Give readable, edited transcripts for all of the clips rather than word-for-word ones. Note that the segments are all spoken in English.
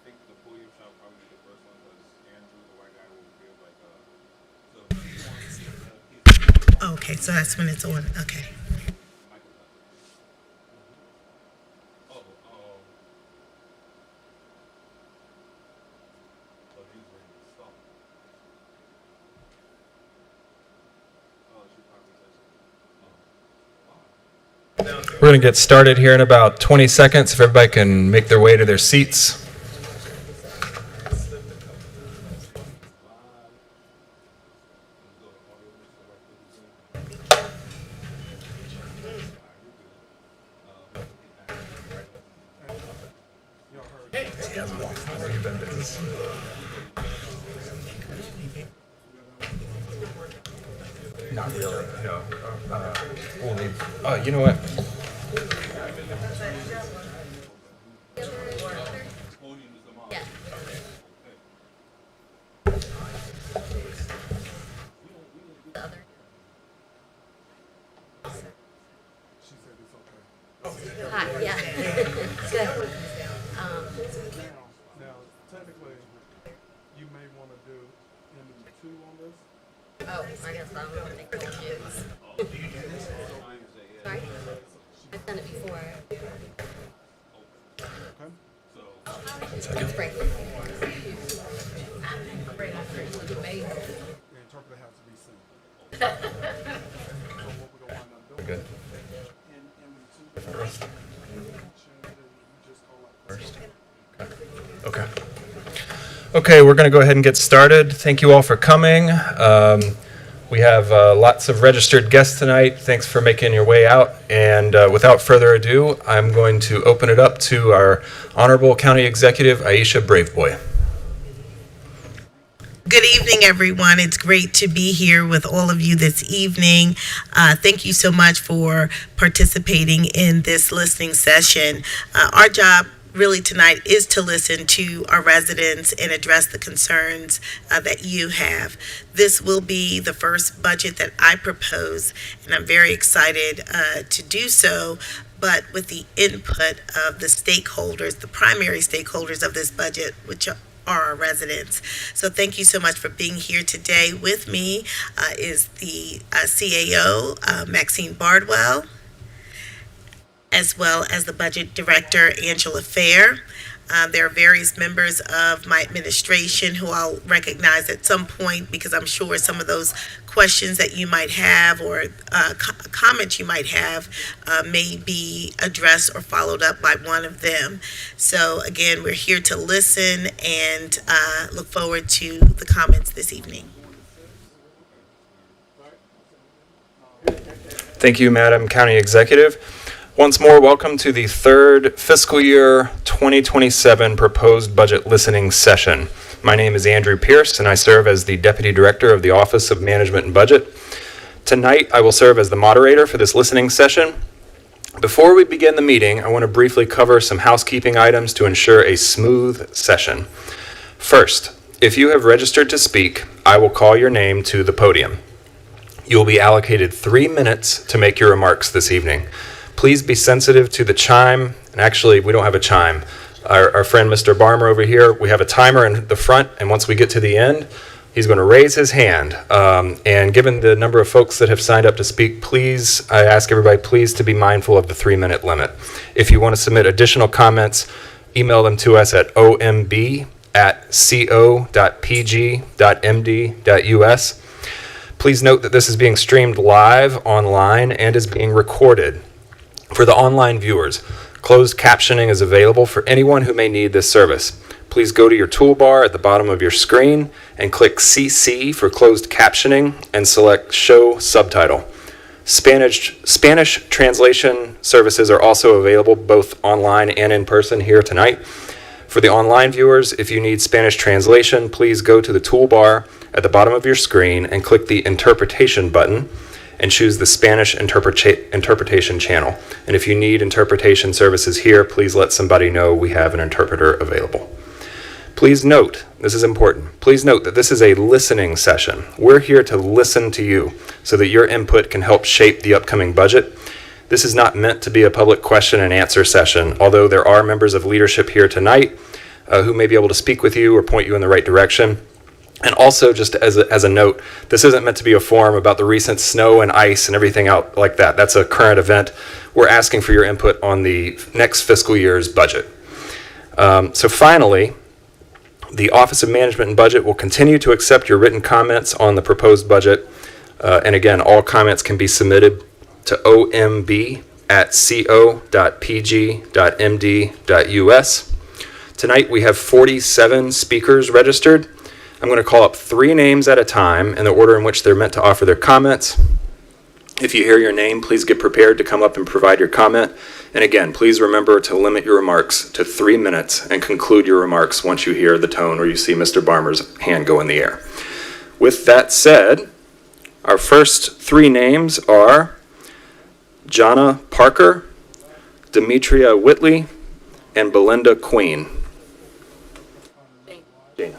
think the podium shot will probably be the first one because Andrew, the white guy, will give like a. Okay, so that's when it's on. Okay. Oh, oh. So he's ready to stop. Oh, she probably says. We're going to get started here in about 20 seconds. If everybody can make their way to their seats. Not really, no. We'll leave. You know what? Hi, yeah. Good. Now, technically, you may want to do M2 on this. Oh, I guess I'm going to make those shoes. Sorry? I've done it before. Okay? It's break. The interpreter has to be seen. So what we're going to wind up doing. Good. In M2, first. Okay. Okay, we're going to go ahead and get started. Thank you all for coming. We have lots of registered guests tonight. Thanks for making your way out. And without further ado, I'm going to open it up to our Honorable County Executive, Aisha Braveboy. Good evening, everyone. It's great to be here with all of you this evening. Thank you so much for participating in this listening session. Our job really tonight is to listen to our residents and address the concerns that you have. This will be the first budget that I propose, and I'm very excited to do so, but with the input of the stakeholders, the primary stakeholders of this budget, which are our residents. So thank you so much for being here today. With me is the CAO, Maxine Bardwell, as well as the Budget Director, Angela Fair. There are various members of my administration who I'll recognize at some point because I'm sure some of those questions that you might have or comments you might have may be addressed or followed up by one of them. So again, we're here to listen and look forward to the comments this evening. Thank you, Madam County Executive. Once more, welcome to the third fiscal year 2027 proposed budget listening session. My name is Andrew Pierce, and I serve as the Deputy Director of the Office of Management and Budget. Tonight, I will serve as the moderator for this listening session. Before we begin the meeting, I want to briefly cover some housekeeping items to ensure a smooth session. First, if you have registered to speak, I will call your name to the podium. You will be allocated 3 minutes to make your remarks this evening. Please be sensitive to the chime. And actually, we don't have a chime. Our friend Mr. Barmer over here, we have a timer in the front, and once we get to the end, he's going to raise his hand. And given the number of folks that have signed up to speak, please, I ask everybody please to be mindful of the 3-minute limit. If you want to submit additional comments, email them to us at omb@co.pg.md.us. Please note that this is being streamed live online and is being recorded. For the online viewers, closed captioning is available for anyone who may need this service. Please go to your toolbar at the bottom of your screen and click CC for closed captioning and select Show Subtitle. Spanish translation services are also available both online and in person here tonight. For the online viewers, if you need Spanish translation, please go to the toolbar at the bottom of your screen and click the Interpretation button and choose the Spanish interpretation channel. And if you need interpretation services here, please let somebody know we have an interpreter available. Please note, this is important, please note that this is a listening session. We're here to listen to you so that your input can help shape the upcoming budget. This is not meant to be a public question and answer session, although there are members of leadership here tonight. who may be able to speak with you or point you in the right direction. And also, just as a note, this isn't meant to be a forum about the recent snow and ice and everything out like that. That's a current event. We're asking for your input on the next fiscal year's budget. So finally, the Office of Management and Budget will continue to accept your written comments on the proposed budget. And again, all comments can be submitted to omb@co.pg.md.us. Tonight we have 47 speakers registered. I'm going to call up 3 names at a time in the order in which they're meant to offer their comments. If you hear your name, please get prepared to come up and provide your comment. And again, please remember to limit your remarks to 3 minutes and conclude your remarks once you hear the tone or you see Mr. Barmer's hand go in the air. With that said, our first 3 names are Jonna Parker, Demetria Whitley, and Belinda Queen. Jana.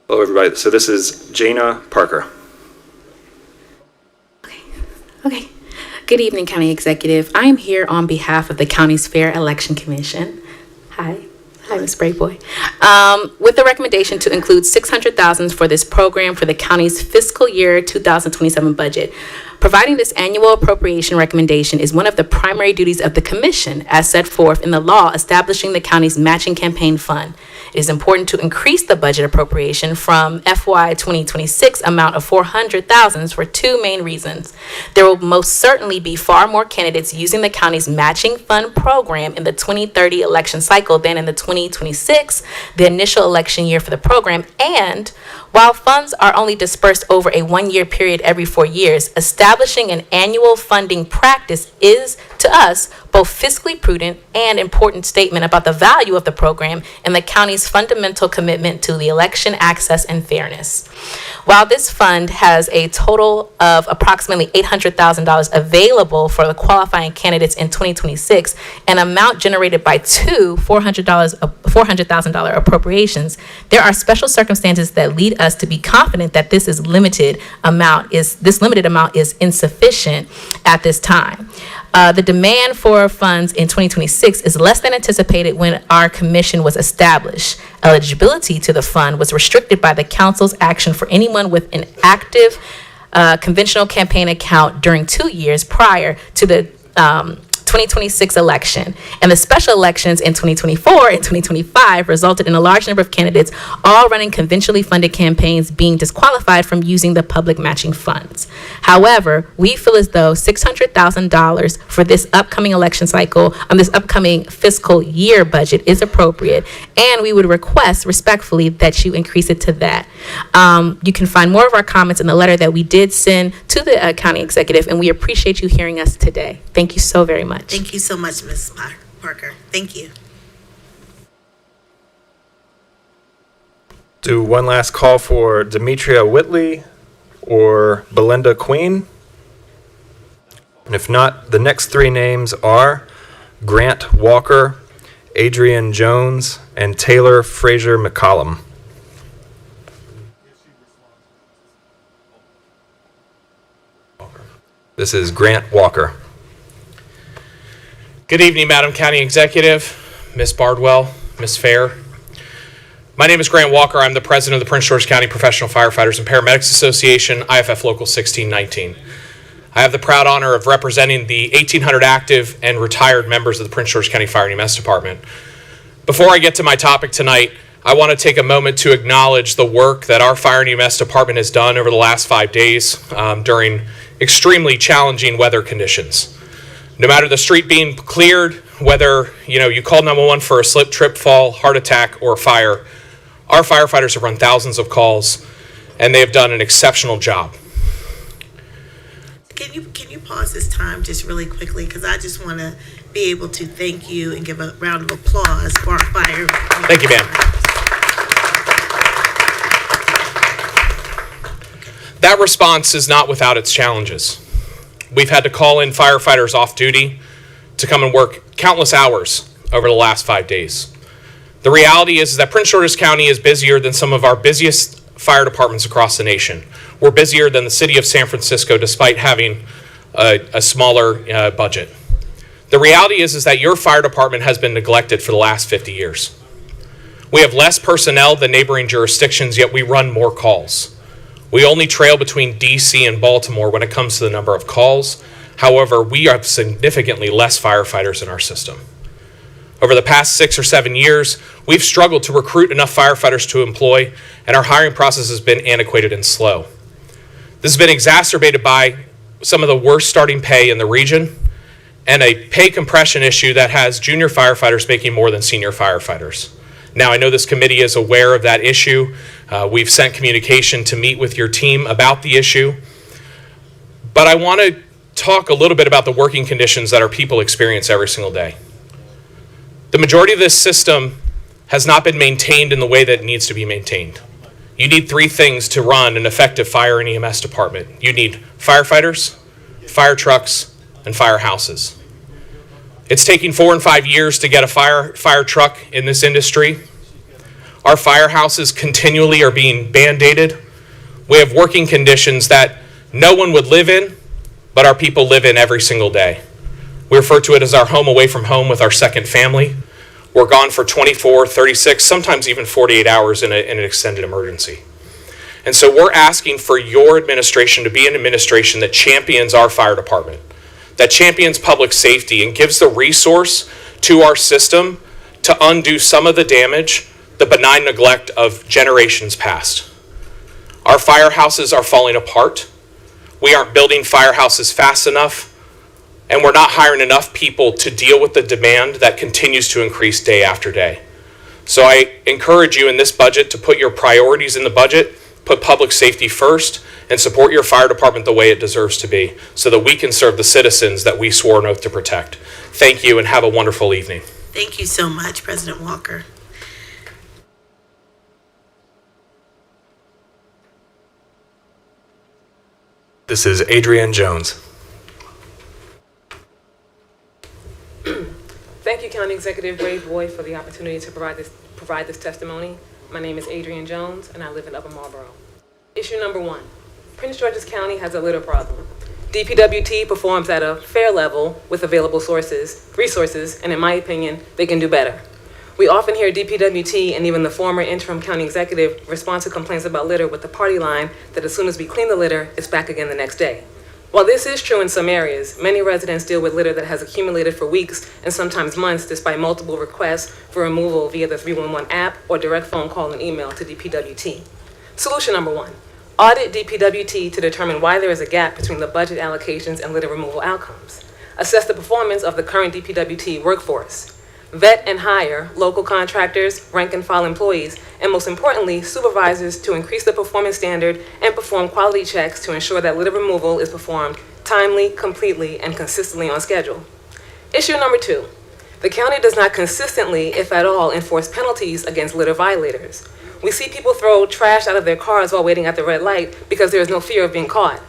Hello, everybody. So this is Jana Parker. Okay. Good evening, County Executive. I am here on behalf of the county's Fair Election Commission. Hi, Ms. Brayboy. With the recommendation to include $600,000 for this program for the county's fiscal year 2027 budget. Providing this annual appropriation recommendation is one of the primary duties of the commission as set forth in the law establishing the county's matching campaign fund. It is important to increase the budget appropriation from FY 2026 amount of $400,000 for 2 main reasons. There will most certainly be far more candidates using the county's matching fund program in the 2030 election cycle than in the 2026, the initial election year for the program, and while funds are only dispersed over a 1-year period every 4 years, establishing an annual funding practice is, to us, both fiscally prudent and important statement about the value of the program and the county's fundamental commitment to the election access and fairness. While this fund has a total of approximately $800,000 available for the qualifying candidates in 2026, an amount generated by 2 $400,000 appropriations, there are special circumstances that lead us to be confident that this limited amount is insufficient at this time. The demand for funds in 2026 is less than anticipated when our commission was established. Eligibility to the fund was restricted by the council's action for anyone with an active conventional campaign account during 2 years prior to the 2026 election, and the special elections in 2024 and 2025 resulted in a large number of candidates all running conventionally funded campaigns being disqualified from using the public matching funds. However, we feel as though $600,000 for this upcoming election cycle on this upcoming fiscal year budget is appropriate, and we would request respectfully that you increase it to that. You can find more of our comments in the letter that we did send to the county executive, and we appreciate you hearing us today. Thank you so very much. Thank you so much, Ms. Parker. Thank you. Do one last call for Demetria Whitley or Belinda Queen. And if not, the next 3 names are Grant Walker, Adrian Jones, and Taylor Fraser McCollum. This is Grant Walker. Good evening, Madam County Executive, Ms. Bardwell, Ms. Fair. My name is Grant Walker. I'm the president of the Prince George County Professional Firefighters and Paramedics Association, IFF Local 1619. I have the proud honor of representing the 1,800 active and retired members of the Prince George County Fire and EMS Department. Before I get to my topic tonight, I want to take a moment to acknowledge the work that our Fire and EMS Department has done over the last 5 days during extremely challenging weather conditions. No matter the street being cleared, whether you call 911 for a slip, trip, fall, heart attack, or fire, our firefighters have run thousands of calls, and they have done an exceptional job. Can you pause this time just really quickly, because I just want to be able to thank you and give a round of applause for our fire. Thank you, ma'am. That response is not without its challenges. We've had to call in firefighters off duty to come and work countless hours over the last 5 days. The reality is that Prince George's County is busier than some of our busiest fire departments across the nation. We're busier than the city of San Francisco despite having a smaller budget. The reality is that your fire department has been neglected for the last 50 years. We have less personnel than neighboring jurisdictions, yet we run more calls. We only trail between DC and Baltimore when it comes to the number of calls. However, we have significantly less firefighters in our system. Over the past 6 or 7 years, we've struggled to recruit enough firefighters to employ, and our hiring process has been antiquated and slow. This has been exacerbated by some of the worst starting pay in the region and a pay compression issue that has junior firefighters making more than senior firefighters. Now, I know this committee is aware of that issue. We've sent communication to meet with your team about the issue. But I want to talk a little bit about the working conditions that our people experience every single day. The majority of this system has not been maintained in the way that it needs to be maintained. You need 3 things to run an effective fire and EMS department. You need firefighters, fire trucks, and firehouses. It's taking 4 and 5 years to get a fire truck in this industry. Our firehouses continually are being band-aided. We have working conditions that no one would live in, but our people live in every single day. We refer to it as our home away from home with our second family. We're gone for 24, 36, sometimes even 48 hours in an extended emergency. And so we're asking for your administration to be an administration that champions our fire department, that champions public safety and gives the resource to our system to undo some of the damage, the benign neglect of generations past. Our firehouses are falling apart. We aren't building firehouses fast enough, and we're not hiring enough people to deal with the demand that continues to increase day after day. So I encourage you in this budget to put your priorities in the budget, put public safety first, and support your fire department the way it deserves to be so that we can serve the citizens that we swore an oath to protect. Thank you and have a wonderful evening. Thank you so much, President Walker. This is Adrienne Jones. Thank you, County Executive Brave Boy, for the opportunity to provide this testimony. My name is Adrienne Jones, and I live in Upper Marlboro. Issue number 1. Prince George's County has a litter problem. DPWT performs at a fair level with available resources, and in my opinion, they can do better. We often hear DPWT and even the former interim county executive respond to complaints about litter with the party line that as soon as we clean the litter, it's back again the next day. While this is true in some areas, many residents deal with litter that has accumulated for weeks and sometimes months despite multiple requests for removal via the 311 app or direct phone call and email to DPWT. Solution number 1, audit DPWT to determine why there is a gap between the budget allocations and litter removal outcomes. Assess the performance of the current DPWT workforce. Vet and hire local contractors, rank and file employees, and most importantly, supervisors to increase the performance standard and perform quality checks to ensure that litter removal is performed timely, completely, and consistently on schedule. Issue number 2, the county does not consistently, if at all, enforce penalties against litter violators. We see people throw trash out of their cars while waiting at the red light because there is no fear of being caught.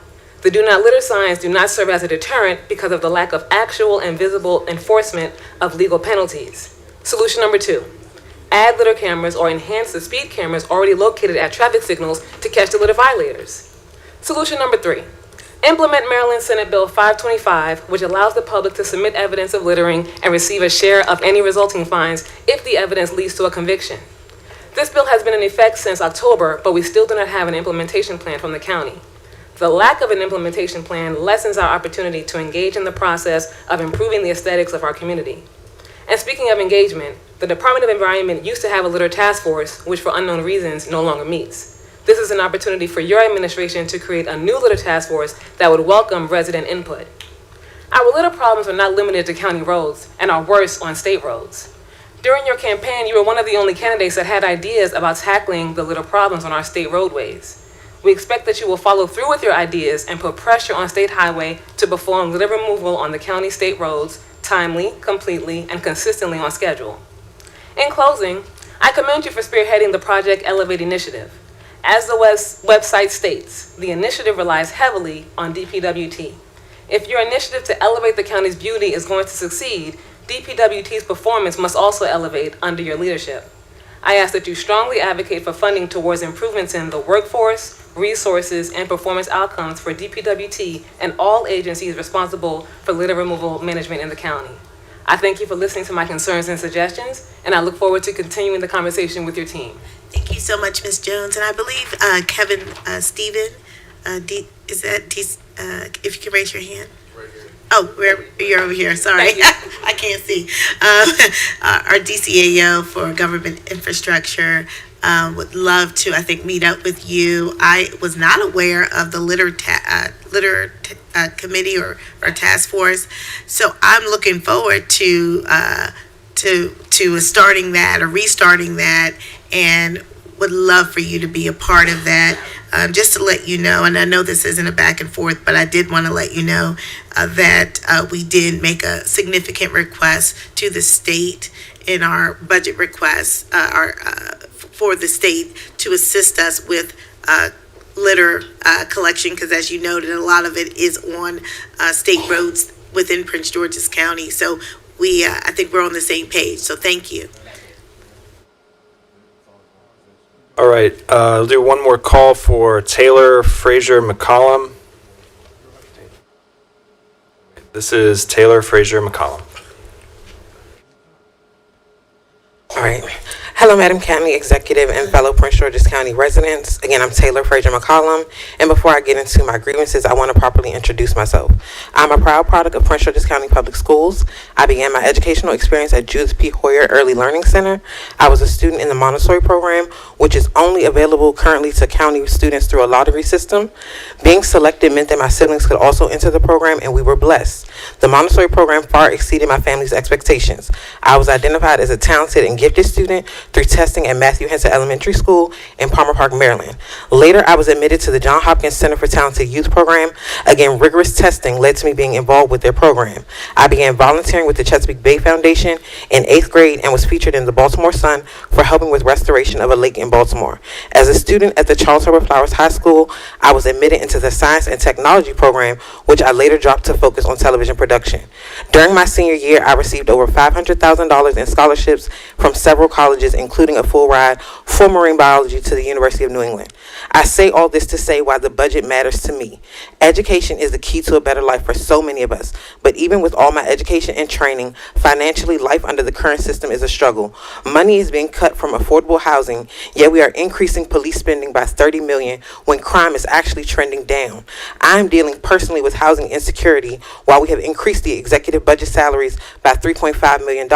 The do not litter signs do not serve as a deterrent because of the lack of actual and visible enforcement of legal penalties. Solution number 2, add litter cameras or enhance the speed cameras already located at traffic signals to catch the litter violators. Solution number 3, implement Maryland Senate Bill 525, which allows the public to submit evidence of littering and receive a share of any resulting fines if the evidence leads to a conviction. This bill has been in effect since October, but we still do not have an implementation plan from the county. The lack of an implementation plan lessens our opportunity to engage in the process of improving the aesthetics of our community. And speaking of engagement, the Department of Environment used to have a litter task force, which for unknown reasons no longer meets. This is an opportunity for your administration to create a new litter task force that would welcome resident input. Our litter problems are not limited to county roads and are worse on state roads. During your campaign, you were one of the only candidates that had ideas about tackling the litter problems on our state roadways. We expect that you will follow through with your ideas and put pressure on State Highway to perform litter removal on the county state roads timely, completely, and consistently on schedule. In closing, I commend you for spearheading the Project Elevate initiative. As the website states, the initiative relies heavily on DPWT. If your initiative to elevate the county's beauty is going to succeed, DPWT's performance must also elevate under your leadership. I ask that you strongly advocate for funding towards improvements in the workforce, resources, and performance outcomes for DPWT and all agencies responsible for litter removal management in the county. I thank you for listening to my concerns and suggestions, and I look forward to continuing the conversation with your team. Thank you so much, Ms. Jones. And I believe Kevin Stephen, if you can raise your hand. Oh, you're over here. Sorry, I can't see. Our DCAO for Government Infrastructure would love to, I think, meet up with you. I was not aware of the litter committee or task force, so I'm looking forward to starting that or restarting that, and would love for you to be a part of that. Just to let you know, and I know this isn't a back and forth, but I did want to let you know that we did make a significant request to the state in our budget request for the state to assist us with litter collection, because as you noted, a lot of it is on state roads within Prince George's County. So I think we're on the same page. So thank you. All right, I'll do one more call for Taylor Frazier McCollum. This is Taylor Frazier McCollum. All right. Hello, Madam County Executive and fellow Prince George's County residents. Again, I'm Taylor Frazier McCollum, and before I get into my grievances, I want to properly introduce myself. I'm a proud product of Prince George's County Public Schools. I began my educational experience at Judith P. Hoyer Early Learning Center. I was a student in the Montessori program, which is only available currently to county students through a lottery system. Being selected meant that my siblings could also enter the program, and we were blessed. The Montessori program far exceeded my family's expectations. I was identified as a talented and gifted student through testing at Matthew Henson Elementary School in Palmer Park, Maryland. Later, I was admitted to the Johns Hopkins Center for Talented Youth program. Again, rigorous testing led to me being involved with their program. I began volunteering with the Chesapeake Bay Foundation in 8th grade and was featured in the Baltimore Sun for helping with restoration of a lake in Baltimore. As a student at the Charles Herbert Flowers High School, I was admitted into the Science and Technology program, which I later dropped to focus on television production. During my senior year, I received over $500,000 in scholarships from several colleges, including a full ride for marine biology to the University of New England. I say all this to say why the budget matters to me. Education is the key to a better life for so many of us, but even with all my education and training, financially, life under the current system is a struggle. Money is being cut from affordable housing, yet we are increasing police spending by $30 million when crime is actually trending down. I'm dealing personally with housing insecurity while we have increased the executive budget salaries by $3.5 million.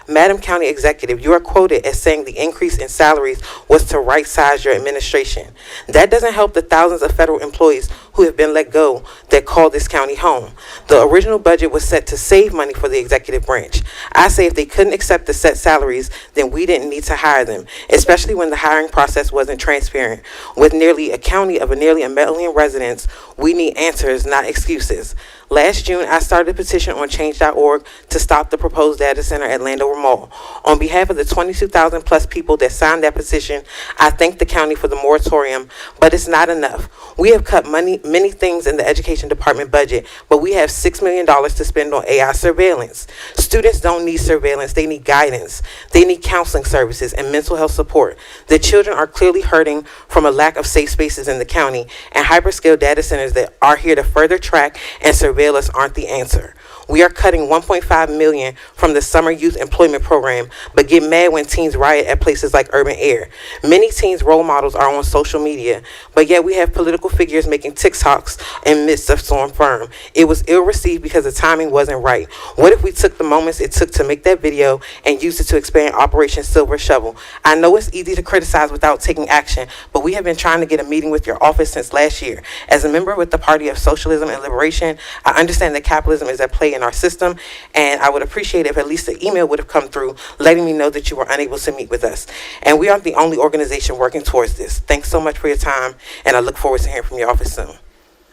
Madam County Executive, you are quoted as saying the increase in salaries was to right-size your administration. That doesn't help the thousands of federal employees who have been let go that call this county home. The original budget was set to save money for the executive branch. I say if they couldn't accept the set salaries, then we didn't need to hire them, especially when the hiring process wasn't transparent. With nearly a million residents, we need answers, not excuses. Last June, I started a petition on change.org to stop the proposed data center at Landover Mall. On behalf of the 22,000 plus people that signed that petition, I thank the county for the moratorium, but it's not enough. We have cut many things in the education department budget, but we have $6 million to spend on AI surveillance. Students don't need surveillance, they need guidance. They need counseling services and mental health support. The children are clearly hurting from a lack of safe spaces in the county, and hyperscale data centers that are here to further track and surveil us aren't the answer. We are cutting $1.5 million from the Summer Youth Employment Program, but get mad when teens riot at places like Urban Air. Many teens' role models are on social media, but yet we have political figures making TikToks in midst of Storm Firm. It was ill-received because the timing wasn't right. What if we took the moments it took to make that video and used it to expand Operation Silver Shovel? I know it's easy to criticize without taking action, but we have been trying to get a meeting with your office since last year. As a member with the Party of Socialism and Liberation, I understand that capitalism is at play in our system, and I would appreciate if at least an email would have come through letting me know that you were unable to meet with us. And we aren't the only organization working towards this. Thanks so much for your time, and I look forward to hearing from your office soon.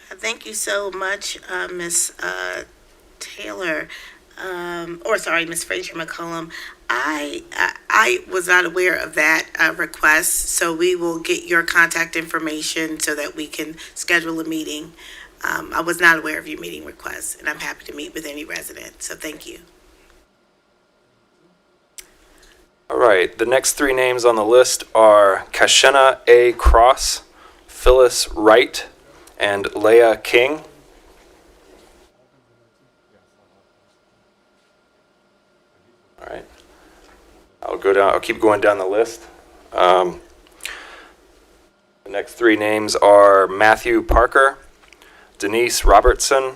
Thank you so much, Ms. Taylor, Ms. Frazier McCollum. I was not aware of that request, so we will get your contact information so that we can schedule a meeting. I was not aware of your meeting request, and I'm happy to meet with any resident, so thank you. All right, the next three names on the list are Kashena A. Cross, Phyllis Wright, and Leah King. I'll keep going down the list. The next three names are Matthew Parker, Denise Robertson,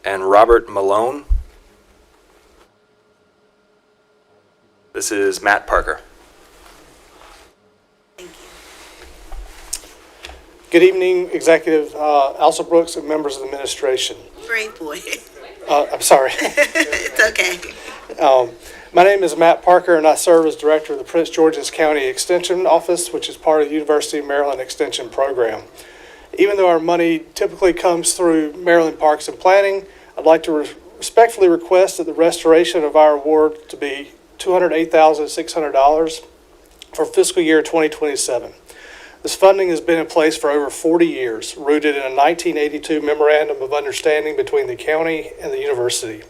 and Robert Malone. This is Matt Parker. Good evening, Executive Alsa Brooks and members of the administration. Great boy. I'm sorry. It's okay. My name is Matt Parker, and I serve as Director of the Prince George's County Extension Office, which is part of the University of Maryland Extension Program. Even though our money typically comes through Maryland Parks and Planning, I'd like to respectfully request that the restoration of our award to be $208,600 for fiscal year 2027. This funding has been in place for over 40 years, rooted in a 1982 Memorandum of Understanding between the county and the university.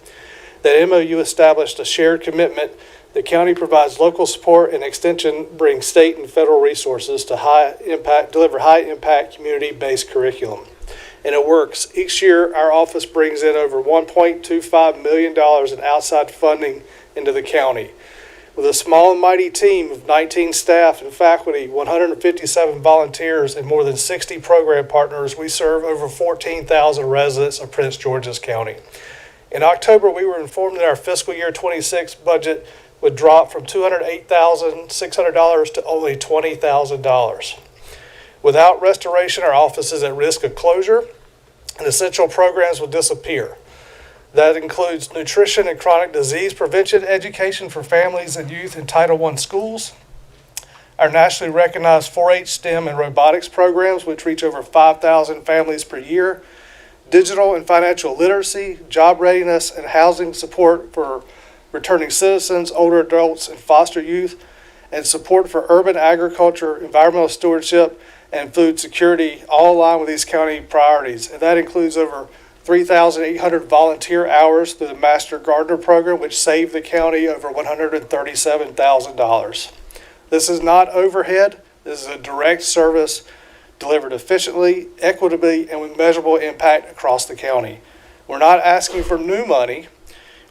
That MOU established a shared commitment. The county provides local support, and Extension brings state and federal resources to deliver high-impact community-based curriculum. And it works. Each year, our office brings in over $1.25 million in outside funding into the county. With a small and mighty team of 19 staff and faculty, 157 volunteers, and more than 60 program partners, we serve over 14,000 residents of Prince George's County. In October, we were informed that our fiscal year 26 budget would drop from $208,600 to only $20,000. Without restoration, our office is at risk of closure, and essential programs will disappear. That includes nutrition and chronic disease prevention education for families and youth in Title I schools, our nationally recognized 4-H STEM and robotics programs, which reach over 5,000 families per year, digital and financial literacy, job readiness, and housing support for returning citizens, older adults, and foster youth, and support for urban agriculture, environmental stewardship, and food security, all align with these county priorities. And that includes over 3,800 volunteer hours through the Master Gardener Program, which saved the county over $137,000. This is not overhead. This is a direct service delivered efficiently, equitably, and with measurable impact across the county. We're not asking for new money.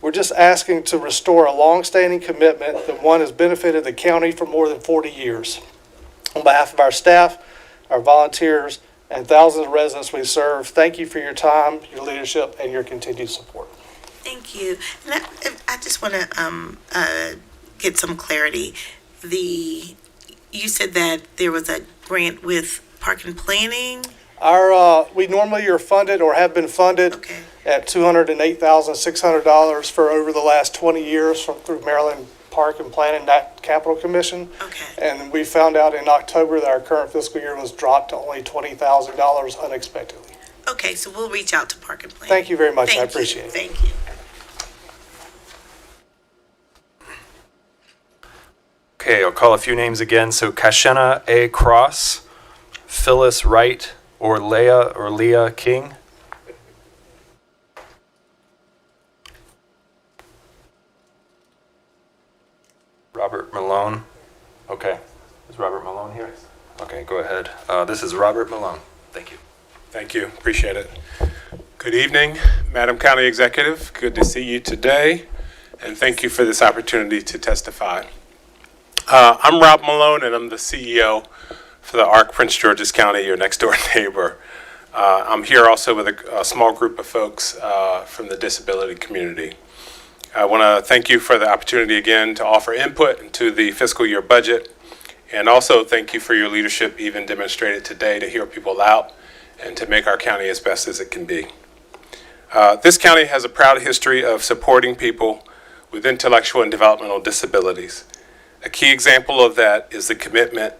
We're just asking to restore a long-standing commitment that one has benefited the county for more than 40 years. On behalf of our staff, our volunteers, and thousands of residents we serve, thank you for your time, your leadership, and your continued support. Thank you. And I just want to get some clarity. You said that there was a grant with Park and Planning. We normally are funded or have been funded at $208,600 for over the last 20 years through Maryland Park and Planning, that Capital Commission. Okay. And we found out in October that our current fiscal year was dropped to only $20,000 unexpectedly. Okay, so we'll reach out to Park and Planning. Thank you very much. Thank I appreciate you. it. Thank you. Okay, I'll call a few names again. So Kashena A. Cross, Phyllis Wright, or Leah King. Robert Malone. Okay. Is Robert Malone here? Okay, go ahead. This is Robert Malone. Thank you. Thank you. Appreciate it. Good evening, Madam County Executive. Good to see you today, and thank you for this opportunity to testify. I'm Rob Malone, and I'm the CEO for the ARC Prince George's County, your next door neighbor. I'm here also with a small group of folks from the disability community. I want to thank you for the opportunity again to offer input into the fiscal year budget, and also thank you for your leadership even demonstrated today to hear people out and to make our county as best as it can be. This county has a proud history of supporting people with intellectual and developmental disabilities. A key example of that is the commitment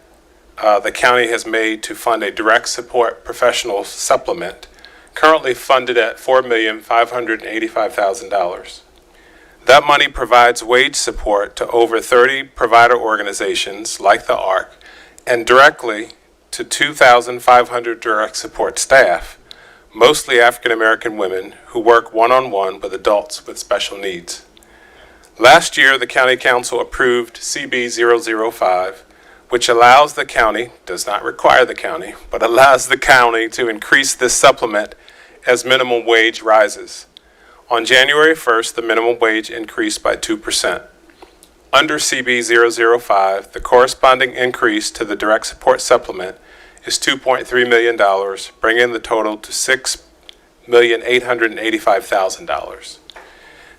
the county has made to fund a direct support professional supplement, currently funded at $4,585,000. That money provides wage support to over 30 provider organizations like the ARC and directly to 2,500 direct support staff, mostly African American women who work one-on-one with adults with special needs. Last year, the County Council approved CB 005, which allows the county, does not require the county, but allows the county to increase this supplement as minimum wage rises. On January 1st, the minimum wage increased by 2%. Under CB 005, the corresponding increase to the direct support supplement is $2.3 million, bringing the total to $6,885,000.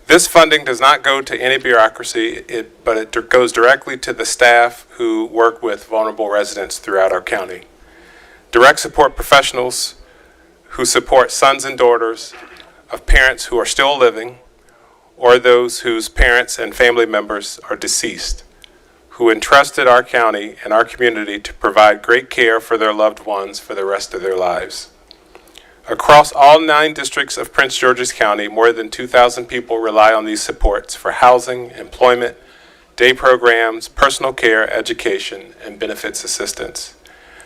This funding does not go to any bureaucracy, but it goes directly to the staff who work with vulnerable residents throughout our county. Direct support professionals who support sons and daughters of parents who are still living or those whose parents and family members are deceased, who entrusted our county and our community to provide great care for their loved ones for the rest of their lives. Across all 9 districts of Prince George's County, more than 2,000 people rely on these supports for housing, employment, day programs, personal care, education, and benefits assistance.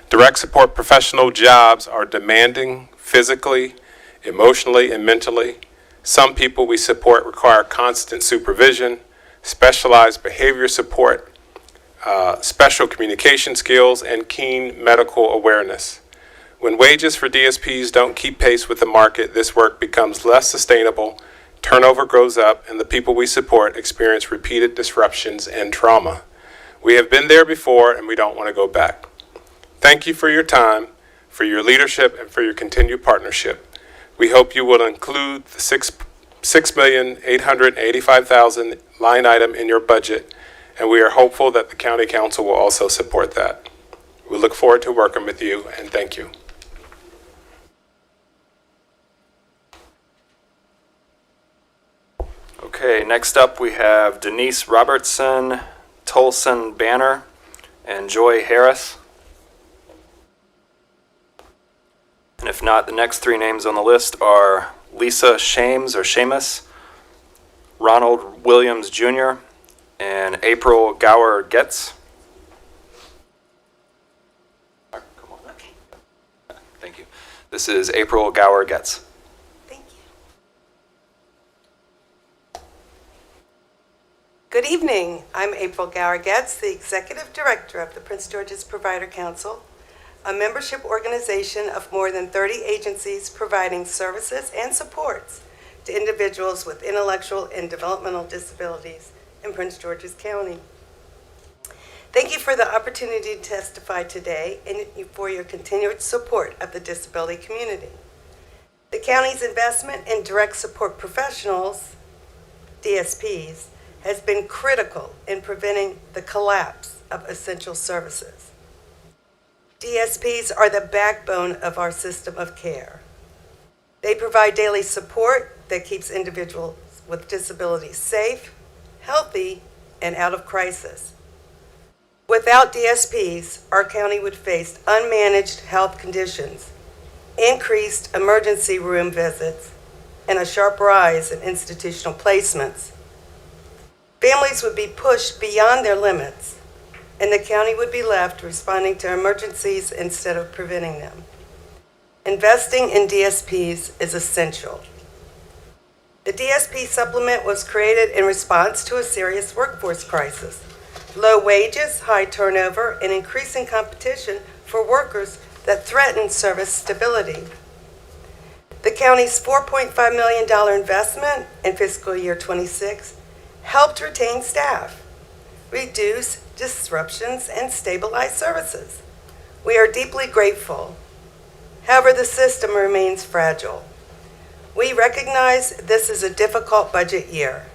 Direct support professional jobs are demanding physically, emotionally, and mentally. Some people we support require constant supervision, specialized behavior support, special communication skills, and keen medical awareness. When wages for DSPs don't keep pace with the market, this work becomes less sustainable, turnover grows up, and the people we support experience repeated disruptions and trauma. We have been there before, and we don't want to go back. Thank you for your time, for your leadership, and for your continued partnership. We hope you will include the $6,885,000 line item in your budget, and we are hopeful that the County Council will also support that. We look forward to working with you, and thank you. Okay, next up we have Denise Robertson, Tolson Banner, and Joy Harris. And if not, the next 3 names on the list are Lisa Shames or Shamus, Ronald Williams Jr., and April Gower Getz. Come on. Okay. Thank you. This is April Gower Getz. Thank you. Good evening. I'm April Gower Getz, the Executive Director of the Prince George's Provider Council, a membership organization of more than 30 agencies providing services and supports to individuals with intellectual and developmental disabilities in Prince George's County. Thank you for the opportunity to testify today and for your continued support of the disability community. The county's investment in direct support professionals, DSPs, has been critical in preventing the collapse of essential services. DSPs are the backbone of our system of care. They provide daily support that keeps individuals with disabilities safe, healthy, and out of crisis. Without DSPs, our county would face unmanaged health conditions, increased emergency room visits, and a sharp rise in institutional placements. Families would be pushed beyond their limits, and the county would be left responding to emergencies instead of preventing them. Investing in DSPs is essential. The DSP supplement was created in response to a serious workforce crisis. Low wages, high turnover, and increasing competition for workers that threaten service stability. The county's $4.5 million investment in fiscal year 26 helped retain staff, reduce disruptions, and stabilize services. We are deeply grateful. However, the system remains fragile. We recognize this is a difficult budget year.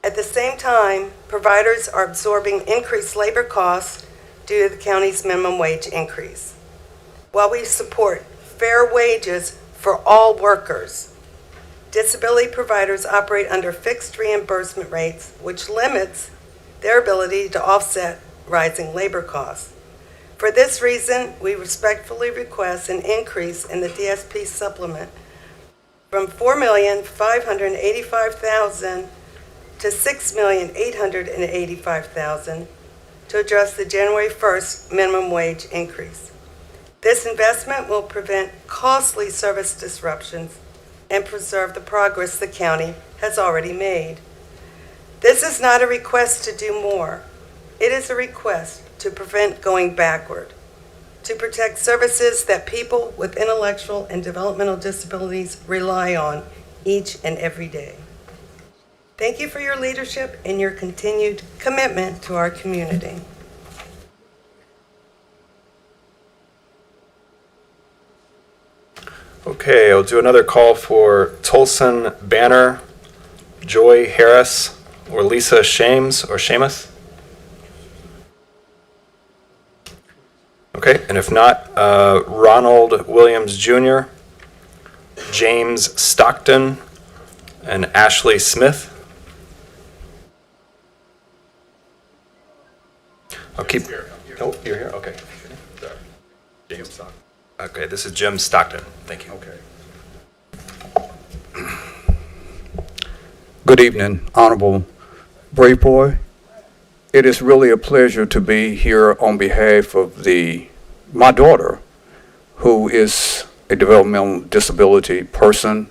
At the same time, providers are absorbing increased labor costs due to the county's minimum wage increase. While we support fair wages for all workers, disability providers operate under fixed reimbursement rates, which limits their ability to offset rising labor costs. For this reason, we respectfully request an increase in the DSP supplement from $4,585,000 to $6,885,000 to address the January 1st minimum wage increase. This investment will prevent costly service disruptions and preserve the progress the county has already made. This is not a request to do more. It is a request to prevent going backward, to protect services that people with intellectual and developmental disabilities rely on each and every day. Thank you for your leadership and your continued commitment to our community. Okay, I'll do another call for Tolson Banner, Joy Harris, or Lisa Shames or Shamus. Okay, and if not, Ronald Williams Jr., James Stockton, and Ashley Smith. I'll keep. Oh, you're here? Okay. Sorry. James Stockton. Okay, this is Jim Stockton. Thank you. Okay. Good evening, Honorable Brave Boy. It is really a pleasure to be here on behalf of my daughter, who is a developmental disability person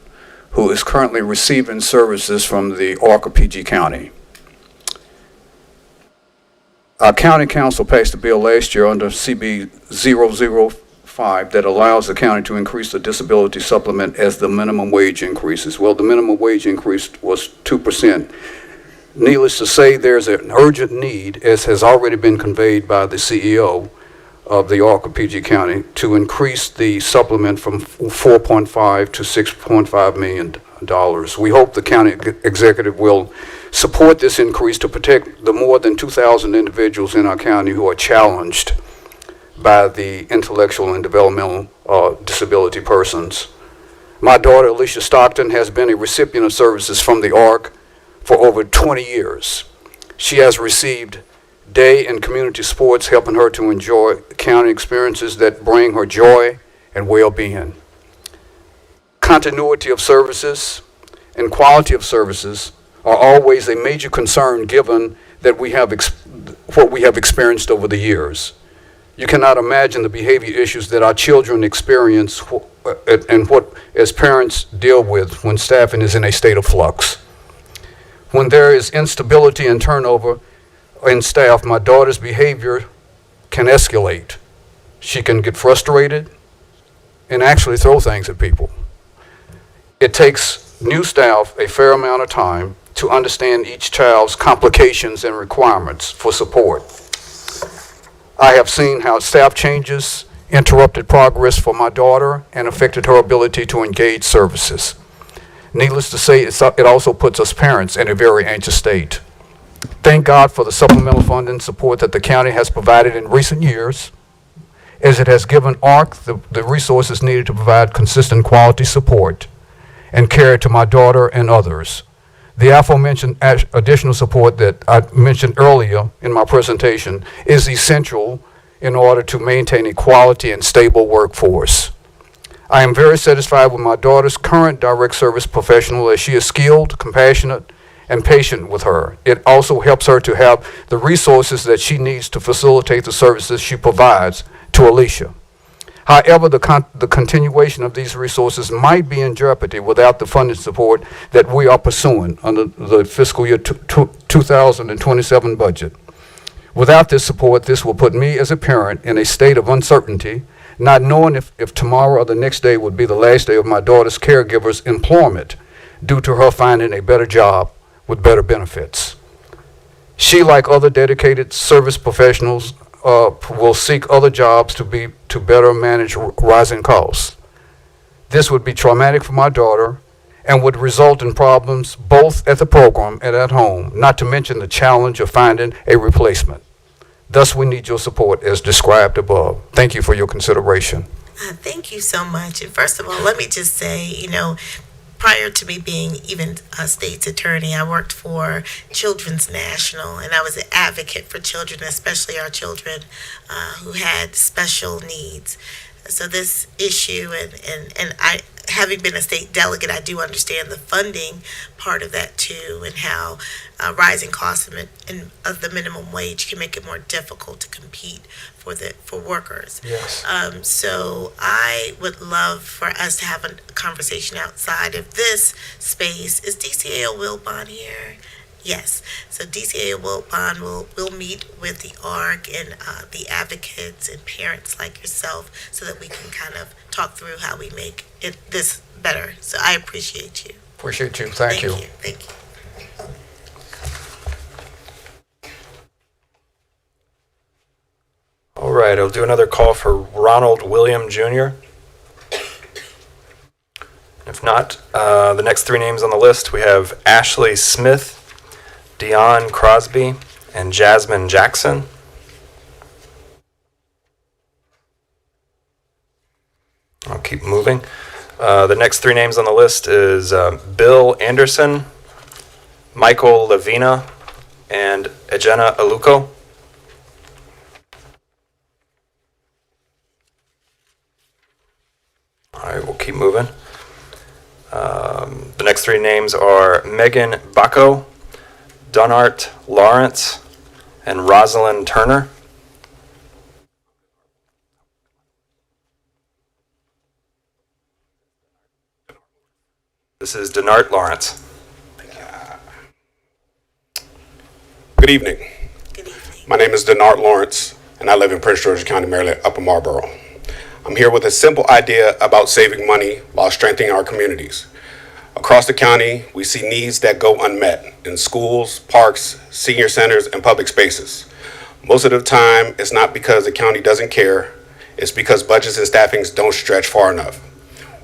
who is currently receiving services from the ARC of PG County. Our county council passed a bill last year under CB 005 that allows the county to increase the disability supplement as the minimum wage increases. Well, the minimum wage increase was 2%. Needless to say, there's an urgent need, as has already been conveyed by the CEO of the ARC of PG County, to increase the supplement from 4.5 to $6.5 million. We hope the county executive will support this increase to protect the more than 2,000 individuals in our county who are challenged by the intellectual and developmental disability persons. My daughter, Alicia Stockton, has been a recipient of services from the ARC for over 20 years. She has received day and community sports, helping her to enjoy county experiences that bring her joy and well-being. Continuity of services and quality of services are always a major concern given that we have what we have experienced over the years. You cannot imagine the behavior issues that our children experience and what as parents deal with when staffing is in a state of flux. When there is instability and turnover in staff, my daughter's behavior can escalate. She can get frustrated and actually throw things at people. It takes new staff a fair amount of time to understand each child's complications and requirements for support. I have seen how staff changes interrupted progress for my daughter and affected her ability to engage services. Needless to say, it also puts us parents in a very anxious state. Thank God for the supplemental funding support that the county has provided in recent years, as it has given ARC the resources needed to provide consistent quality support and care to my daughter and others. The aforementioned additional support that I mentioned earlier in my presentation is essential in order to maintain a quality and stable workforce. I am very satisfied with my daughter's current direct service professional, as she is skilled, compassionate, and patient with her. It also helps her to have the resources that she needs to facilitate the services she provides to Alicia. However, the continuation of these resources might be in jeopardy without the funding support that we are pursuing under the fiscal year 2027 budget. Without this support, this will put me as a parent in a state of uncertainty, not knowing if tomorrow or the next day would be the last day of my daughter's caregiver's employment due to her finding a better job with better benefits. She, like other dedicated service professionals, will seek other jobs to better manage rising costs. This would be traumatic for my daughter and would result in problems both at the program and at home, not to mention the challenge of finding a replacement. Thus, we need your support as described above. Thank you for your consideration. Thank you so much. And first of all, let me just say, prior to me being even a state's attorney, I worked for Children's National, and I was an advocate for children, especially our children who had special needs. So this issue, and I, having been a state delegate, I do understand the funding part of that too, and how rising costs of the minimum wage can make it more difficult to compete for workers. Yes. So I would love for us to have a conversation outside of this space. Is DCAO Wilbon here? Yes. So DCAO Wilbon will meet with the ARC and the advocates and parents like yourself so that we can kind of talk through how we make this better. So I appreciate you. Appreciate you. Thank you. Thank you. right, I'll do another call for Ronald William Jr. If not, the next three names on the list, we have Ashley Smith, Dion Crosby, and Jasmine Jackson. I'll keep moving. The next three names on the list is Bill Anderson, Michael Lavina, and Ejena Aluko. All right, we'll keep moving. The next three names are Megan Bacco, Donart Lawrence, and Rosalind Turner. This is Donart Lawrence. Good evening. My name is Donart Lawrence, and I live in Prince George's County, Maryland, Upper Marlboro. I'm here with a simple idea about saving money while strengthening our communities. Across the county, we see needs that go unmet in schools, parks, senior centers, and public spaces. Most of the time, it's not because the county doesn't care, it's because budgets and staffings don't stretch far enough.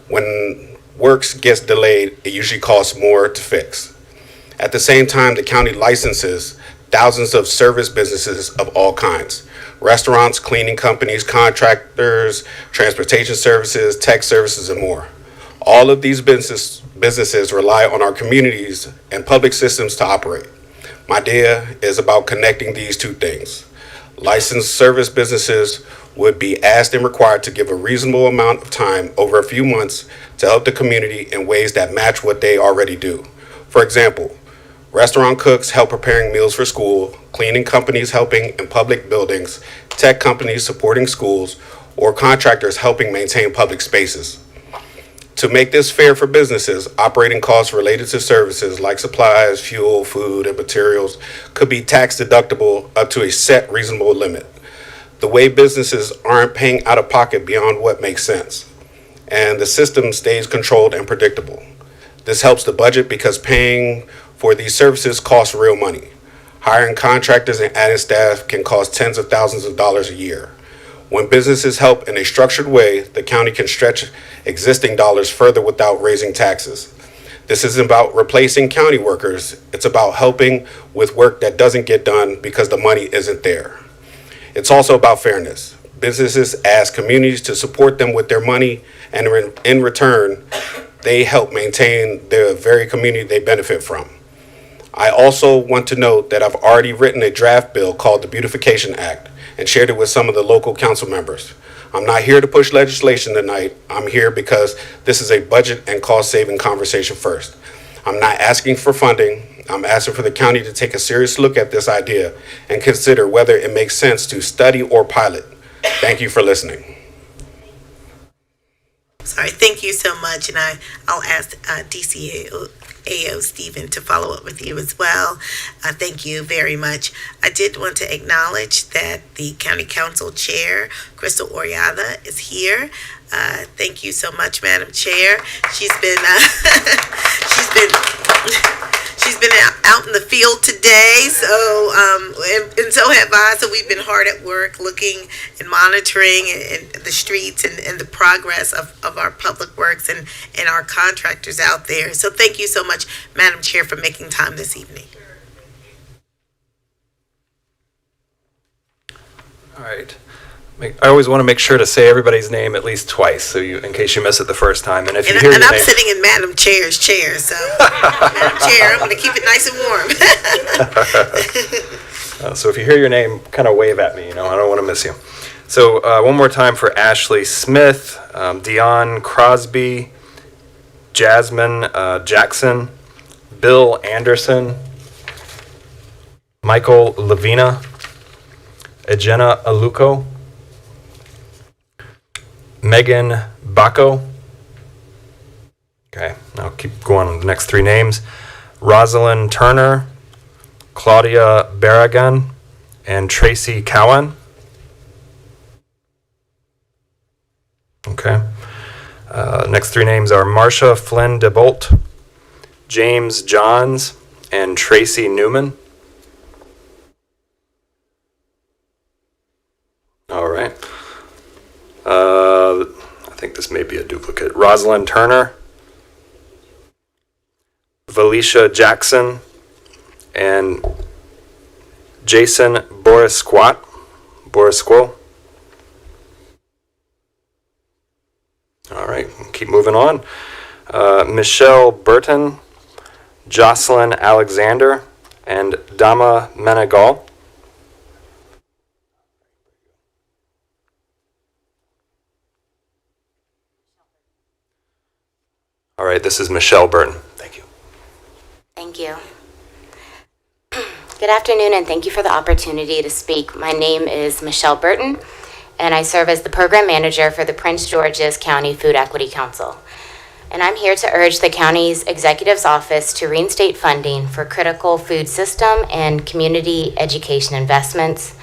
When works gets delayed, it usually costs more to fix. At the same time, the county licenses thousands of service businesses of all kinds. Restaurants, cleaning companies, contractors, transportation services, tech services, and more. All of these businesses rely on our communities and public systems to operate. My idea is about connecting these two things. Licensed service businesses would be asked and required to give a reasonable amount of time over a few months to help the community in ways that match what they already do. For example, restaurant cooks help preparing meals for school, cleaning companies helping in public buildings, tech companies supporting schools, or contractors helping maintain public spaces. To make this fair for businesses, operating costs related to services like supplies, fuel, food, and materials could be tax deductible up to a set reasonable limit. The way businesses aren't paying out of pocket beyond what makes sense, and the system stays controlled and predictable. This helps the budget because paying for these services costs real money. Hiring contractors and adding staff can cost tens of thousands of dollars a year. When businesses help in a structured way, the county can stretch existing dollars further without raising taxes. This isn't about replacing county workers. It's about helping with work that doesn't get done because the money isn't there. It's also about fairness. Businesses ask communities to support them with their money, and in return, they help maintain the very community they benefit from. I also want to note that I've already written a draft bill called the Beautification Act and shared it with some of the local council members. I'm not here to push legislation tonight. I'm here because this is a budget and cost-saving conversation first. I'm not asking for funding. I'm asking for the county to take a serious look at this idea and consider whether it makes sense to study or pilot. Thank you for listening. Sorry, thank you so much, and I'll ask DCAO Stephen to follow up with you as well. Thank you very much. I did want to acknowledge that the County Council Chair, Crystal Oriada, is here. Thank you so much, Madam Chair. She's been out in the field today, so and so have I. So we've been hard at work looking and monitoring and the streets and the progress of our public works and our contractors out there. So thank you so much, Madam Chair, for making time this evening. All right. I always want to make sure to say everybody's name at least twice, so in case you miss it the first time. And if you hear your I'm name, sitting in Madam Chair's chair, so Madam Chair, I'm going to keep it nice and warm. so if you hear your name, kind of wave at me. I don't want to miss you. So one more time for Ashley Smith, Dion Crosby, Jasmine Jackson, Bill Anderson, Michael Lavina, Ejena Aluko, Megan Bacco. Okay, I'll keep going on the next three names. Rosalind Turner, Claudia Barragan, and Tracy Cowan. Okay. Next three names are Marcia Flynn DeBolt, James Johns, and Tracy Newman. All right. think this may be a duplicate. Rosalind Turner, Valicia Jackson, and Jason Borisquo. All right, keep moving on. Michelle Burton, Jocelyn Alexander, and Dama Menegal. All right, this is Michelle Burton. Thank you. Thank you. Good afternoon, and thank you for the opportunity to speak. My name is Michelle Burton, and I serve as the program manager for the Prince George's County Food Equity Council. And I'm here to urge the county's executive's office to reinstate funding for critical food system and community education investments,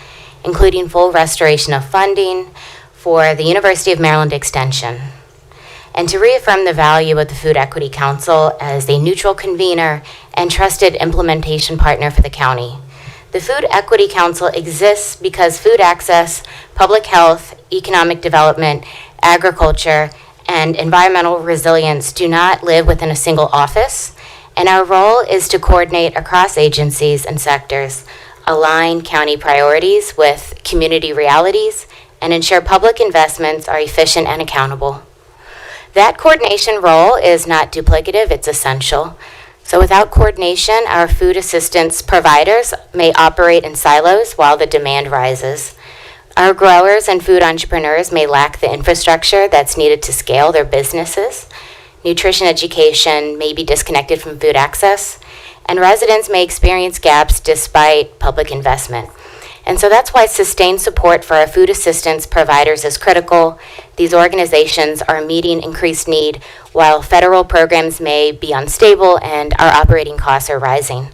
including full restoration of funding for the University of Maryland Extension, and to reaffirm the value of the Food Equity Council as a neutral convener and trusted implementation partner for the county. The Food Equity Council exists because food access, public health, economic development, agriculture, and environmental resilience do not live within a single office, and our role is to coordinate across agencies and sectors, align county priorities with community realities, and ensure public investments are efficient and accountable. That coordination role is not duplicative, it's essential. So without coordination, our food assistance providers may operate in silos while the demand rises. Our growers and food entrepreneurs may lack the infrastructure that's needed to scale their businesses. Nutrition education may be disconnected from food access, and residents may experience gaps despite public investment. And so that's why sustained support for our food assistance providers is critical. These organizations are meeting increased need while federal programs may be unstable and our operating costs are rising.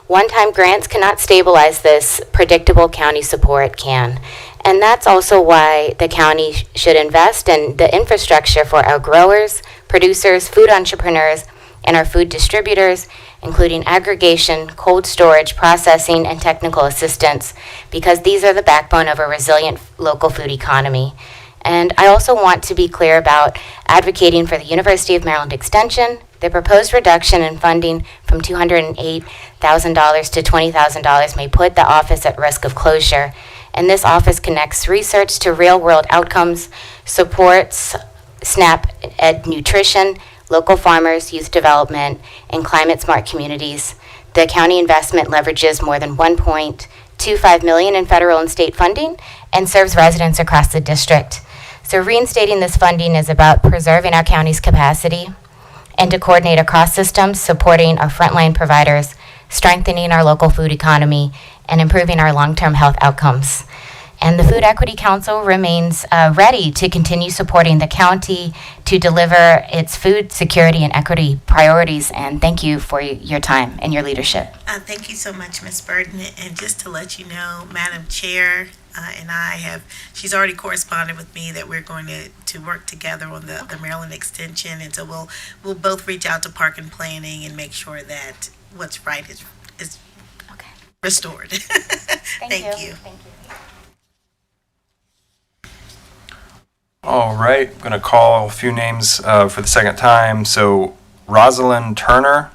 One-time grants cannot stabilize this. Predictable county support can. And that's also why the county should invest in the infrastructure for our growers, producers, food entrepreneurs, and our food distributors, including aggregation, cold storage, processing, and technical assistance, because these are the backbone of a resilient local food economy. And I also want to be clear about advocating for the University of Maryland Extension. The proposed reduction in funding from $208,000 to $20,000 may put the office at risk of closure. And this office connects research to real-world outcomes, supports SNAP Ed nutrition, local farmers, youth development, and climate-smart communities. The county investment leverages more than $1.25 million in federal and state funding and serves residents across the district. So reinstating this funding is about preserving our county's capacity and to coordinate across systems, supporting our frontline providers, strengthening our local food economy, and improving our long-term health outcomes. And the Food Equity Council remains ready to continue supporting the county to deliver its food security and equity priorities. And thank you for your time and your leadership. Thank you so much, Ms. Burton. And just to let you know, Madam Chair and she's already corresponded with me that we're going to work together on the Maryland Extension. And so we'll both reach out to Park and Planning and make sure that what's right is okay. Restored. Thank you. Thank you. All right, I'm going to call a few names for the second time. So Rosalind Turner,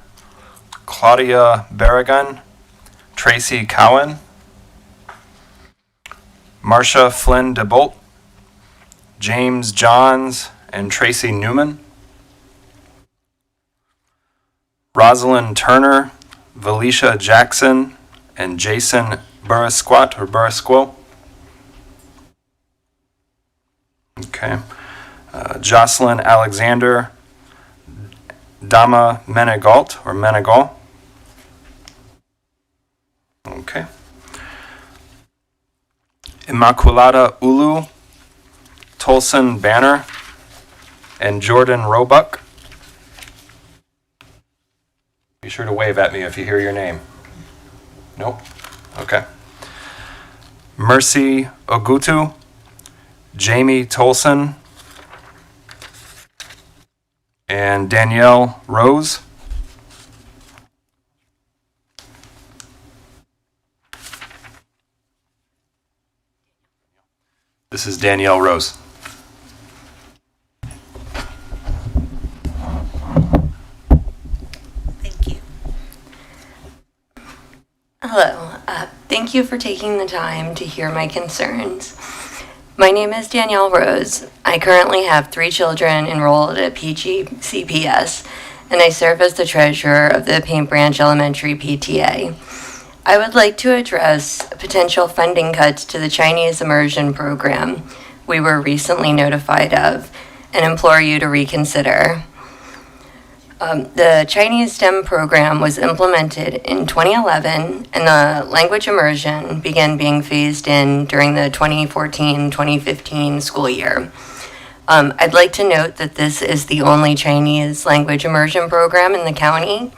Claudia Barragan, Tracy Cowan, Marcia Flynn DeBolt, James Johns, and Tracy Newman. Rosalind Turner, Valicia Jackson, and Jason Borisquo. Okay. Jocelyn Alexander, Dama Menegal. Okay. Immaculata Ulu, Tolson Banner, and Jordan Roebuck. Be sure to wave at me if you hear your name. Nope? Okay. Mercy Ogutu, Jamie Tolson, and Danielle Rose. This is Danielle Rose. Hello. Thank you for taking the time to hear my concerns. My name is Danielle Rose. I currently have 3 children enrolled at PGCPS, and I serve as the treasurer of the Paint Branch Elementary PTA. I would like to address potential funding cuts to the Chinese immersion program we were recently notified of and implore you to reconsider. The Chinese STEM program was implemented in 2011, and the language immersion began being phased in during the 2014-2015 school year. I'd like to note that this is the only Chinese language immersion program in the county.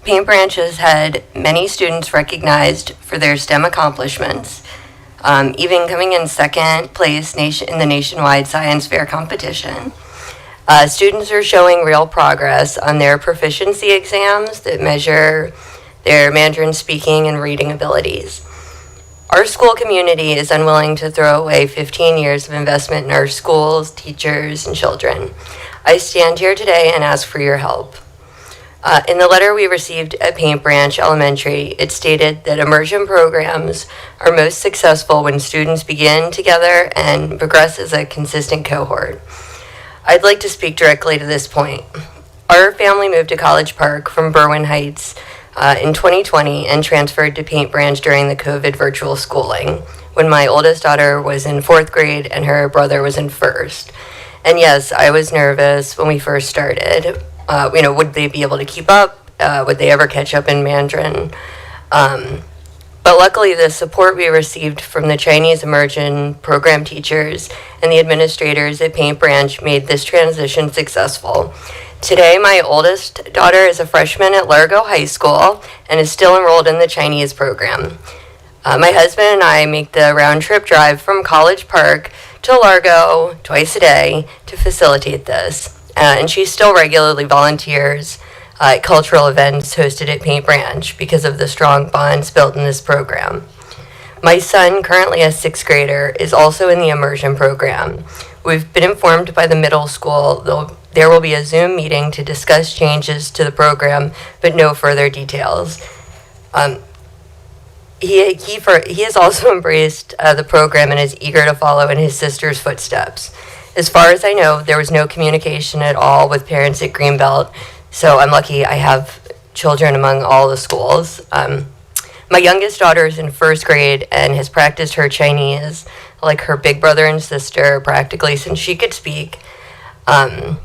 Paint Branch has had many students recognized for their STEM accomplishments, even coming in second place in the nationwide science fair competition. Students are showing real progress on their proficiency exams that measure their Mandarin speaking and reading abilities. Our school community is unwilling to throw away 15 years of investment in our schools, teachers, and children. I stand here today and ask for your help. In the letter we received at Paint Branch Elementary, it stated that immersion programs are most successful when students begin together and progress as a consistent cohort. I'd like to speak directly to this point. Our family moved to College Park from Berwyn Heights in 2020 and transferred to Paint Branch during the COVID virtual schooling, when my oldest daughter was in 4th grade and her brother was in 1st. And yes, I was nervous when we first started. Would they be able to keep up? Would they ever catch up in Mandarin? But luckily, the support we received from the Chinese immersion program teachers and the administrators at Paint Branch made this transition successful. Today, my oldest daughter is a freshman at Largo High School and is still enrolled in the Chinese program. My husband and I make the round-trip drive from College Park to Largo twice a day to facilitate this. And she still regularly volunteers at cultural events hosted at Paint Branch because of the strong bonds built in this program. My son, currently a 6th grader, is also in the immersion program. We've been informed by the middle school there will be a Zoom meeting to discuss changes to the program, but no further details. He has also embraced the program and is eager to follow in his sister's footsteps. As far as I know, there was no communication at all with parents at Greenbelt, so I'm lucky I have children among all the schools. My youngest daughter is in 1st grade and has practiced her Chinese like her big brother and sister practically since she could speak. Ending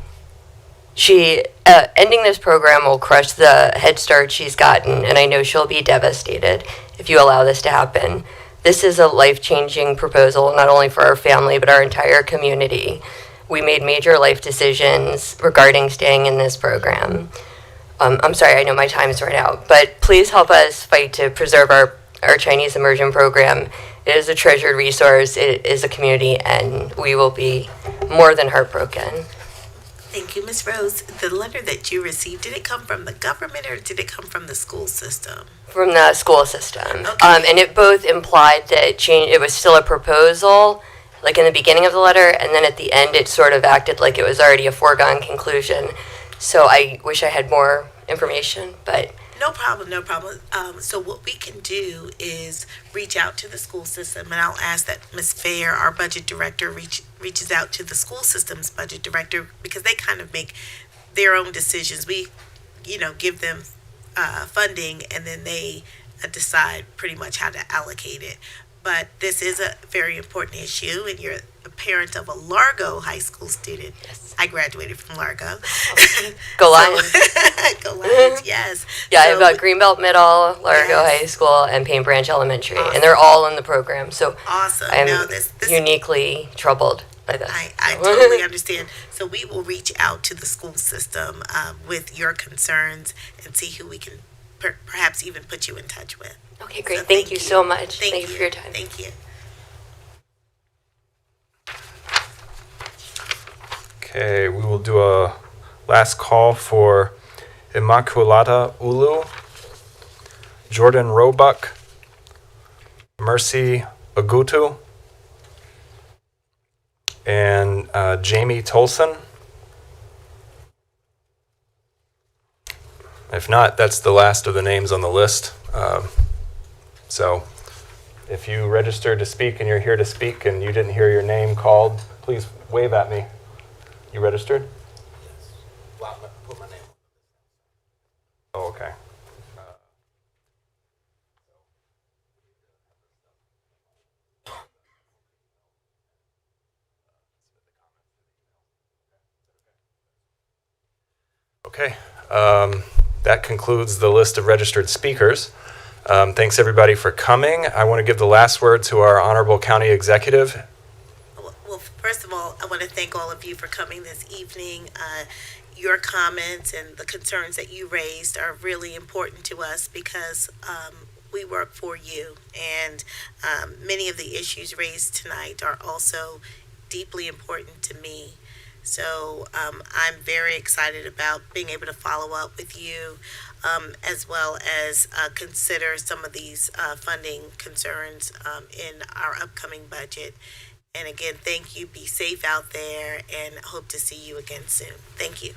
this program will crush the head start she's gotten, and I know she'll be devastated if you allow this to happen. This is a life-changing proposal, not only for our family, but our entire community. We made major life decisions regarding staying in this program. I'm sorry, I know my time's run out, but please help us fight to preserve our Chinese immersion program. It is a treasured resource, it is a community, and we will be more than heartbroken. Thank you, Ms. Rose. The letter that you received, did it come from the government or did it come from the school system? From the school system. Okay. And it both implied that it was still a proposal, like in the beginning of the letter, and then at the end it sort of acted like it was already a foregone conclusion. So I wish I had more information, but... No problem. So what we can do is reach out to the school system, and I'll ask that Ms. Fair, our budget director, reaches out to the school system's budget director, because they kind of make their own decisions. We, give them funding, and then they decide pretty much how to allocate it. But this is a very important issue, and you're a parent of a Largo high school student. Yes. I graduated from Largo. Go Lions. Go Lions, yes. Yeah, I have Greenbelt Middle, Largo High School, and Paint Branch Elementary, and they're all in the program. So awesome. I'm this uniquely troubled by this. I totally understand. So we will reach out to the school system with your concerns and see who we can perhaps even put you in touch with. Okay, great. So thank you so much. Thank you for your time. Thank you. Okay, we will do a last call for Immaculata Ulu, Jordan Roebuck, Mercy Agutu, and Jamie Tolson. If not, that's the last of the names on the list. So if you registered to speak and you're here to speak and you didn't hear your name called, please wave at me. You registered? Oh, okay. Okay, that concludes the list of registered speakers. Thanks everybody for coming. I want to give the last word to our Honorable County Executive. Well, first of all, I want to thank all of you for coming this evening. Your comments and the concerns that you raised are really important to us because we work for you. And many of the issues raised tonight are also deeply important to me. So I'm very excited about being able to follow up with you as well as consider some of these funding concerns in our upcoming budget. And again, thank you. Be safe out there and hope to see you again soon. Thank you.